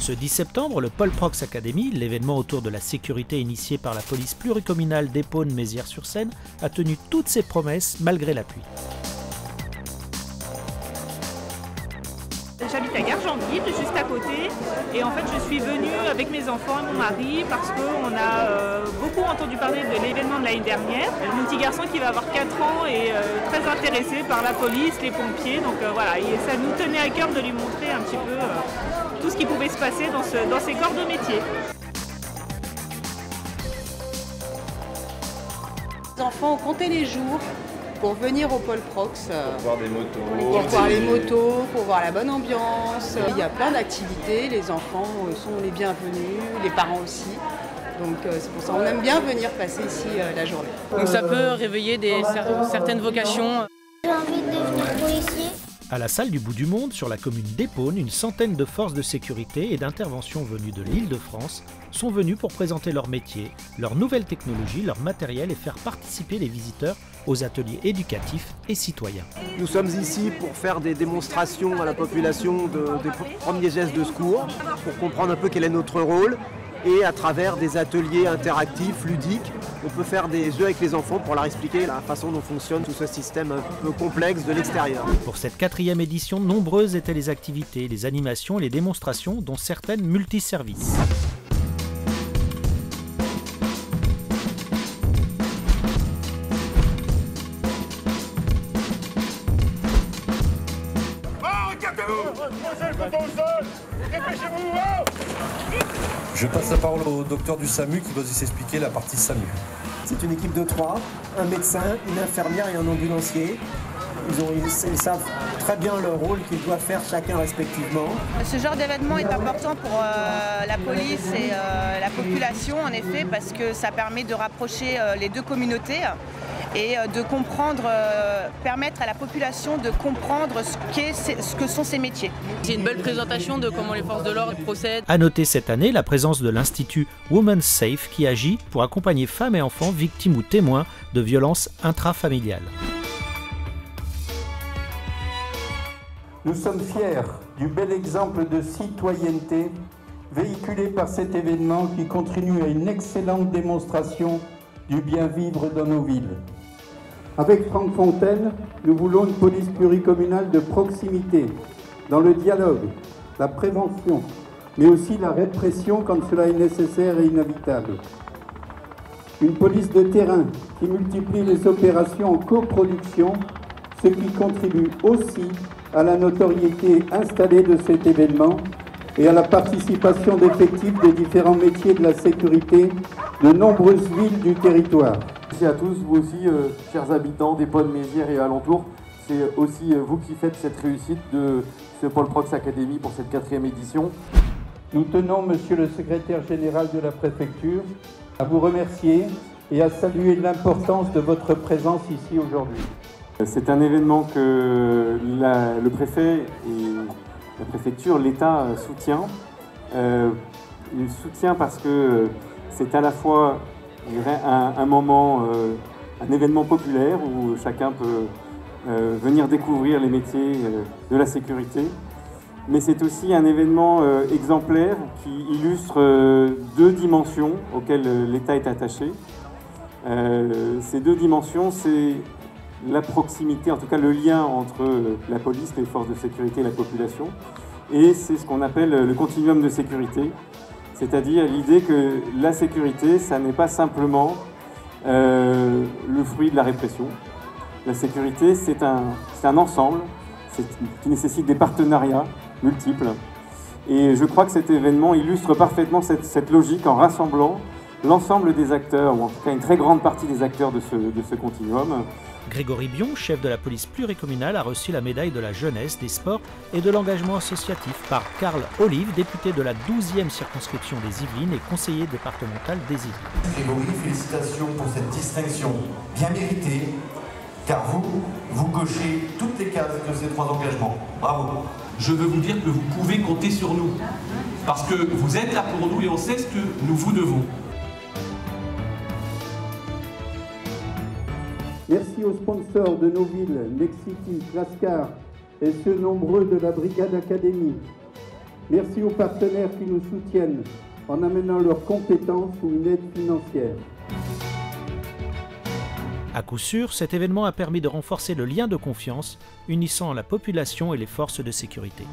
Ce 10 septembre, le Paul Prox Academy, l'événement autour de la sécurité initié par la police pluricommunale d'Épône-Mézières-sur-Seine, a tenu toutes ses promesses malgré la pluie. J'habite à Gargenville, juste à côté, et en fait je suis venue avec mes enfants et mon mari parce qu'on a beaucoup entendu parler de l'événement de l'année dernière. Mon petit garçon qui va avoir 4 ans est très intéressé par la police, les pompiers, donc voilà, et ça nous tenait à cœur de lui montrer un petit peu tout ce qui pouvait se passer dans ces corps de métier. Les enfants ont compté les jours pour venir au Paul Prox. Pour voir des motos. Pour voir les motos, pour voir la bonne ambiance. Il y a plein d'activités, les enfants sont les bienvenus, les parents aussi. Donc c'est pour ça qu'on aime bien venir passer ici la journée. Donc ça peut réveiller certaines vocations. J'ai envie de devenir policier. À la salle du bout du monde, sur la commune d'Épône, une centaine de forces de sécurité et d'intervention venues de l'Île-de-France sont venues pour présenter leur métier, leurs nouvelles technologies, leur matériel et faire participer les visiteurs aux ateliers éducatifs et citoyens. Nous sommes ici pour faire des démonstrations à la population des premiers gestes de secours, pour comprendre un peu quel est notre rôle. Et à travers des ateliers interactifs, ludiques, on peut faire des jeux avec les enfants pour leur expliquer la façon dont fonctionne tout ce système un peu complexe de l'extérieur. Pour cette 4e édition, nombreuses étaient les activités, les animations et les démonstrations, dont certaines multiservices. Je passe la parole au docteur du SAMU qui va vous expliquer la partie SAMU. C'est une équipe de 3, un médecin, une infirmière et un ambulancier. Ils savent très bien le rôle qu'ils doivent faire chacun respectivement. Ce genre d'événement est important pour la police et la population en effet parce que ça permet de rapprocher les deux communautés et de comprendre, permettre à la population de comprendre ce que sont ces métiers. C'est une belle présentation de comment les forces de l'ordre procèdent. À noter cette année la présence de l'Institut Women's Safe qui agit pour accompagner femmes et enfants victimes ou témoins de violences intrafamiliales. Nous sommes fiers du bel exemple de citoyenneté véhiculé par cet événement qui contribue à une excellente démonstration du bien vivre dans nos villes. Avec Franck Fontaine, nous voulons une police pluricommunale de proximité, dans le dialogue, la prévention, mais aussi la répression quand cela est nécessaire et inévitable. Une police de terrain qui multiplie les opérations en coproduction, ce qui contribue aussi à la notoriété installée de cet événement et à la participation d'effectifs des différents métiers de la sécurité de nombreuses villes du territoire. Merci à tous, vous aussi, chers habitants d'Épône-Mézières et alentours. C'est aussi vous qui faites cette réussite de ce Paul Prox Academy pour cette 4e édition. Nous tenons, monsieur le secrétaire général de la préfecture, à vous remercier et à saluer l'importance de votre présence ici aujourd'hui. C'est un événement que le préfet et la préfecture, l'État soutient. Il soutient parce que c'est à la fois, je dirais, un moment, un événement populaire où chacun peut venir découvrir les métiers de la sécurité. Mais c'est aussi un événement exemplaire qui illustre 2 dimensions auxquelles l'État est attaché. Ces 2 dimensions, c'est la proximité, en tout cas le lien entre la police, les forces de sécurité et la population. Et c'est ce qu'on appelle le continuum de sécurité, c'est-à-dire l'idée que la sécurité, ça n'est pas simplement le fruit de la répression. La sécurité, c'est un ensemble qui nécessite des partenariats multiples. Et je crois que cet événement illustre parfaitement cette logique en rassemblant l'ensemble des acteurs, ou en tout cas une très grande partie des acteurs de ce continuum. Grégory Bion, chef de la police pluricommunale, a reçu la médaille de la jeunesse, des sports et de l'engagement associatif par Karl Olive, député de la 12e circonscription des Yvelines et conseiller départemental des Yvelines. Grégory, félicitations pour cette distinction bien méritée, car vous cochez toutes les cases de ces 3 engagements. Bravo. Je veux vous dire que vous pouvez compter sur nous, parce que vous êtes là pour nous et on sait ce que nous vous devons. Merci aux sponsors de nos villes, Nexity, Lascar et ceux nombreux de la Brigade Académie. Merci aux partenaires qui nous soutiennent en amenant leurs compétences ou une aide financière. À coup sûr, cet événement a permis de renforcer le lien de confiance unissant la population et les forces de sécurité.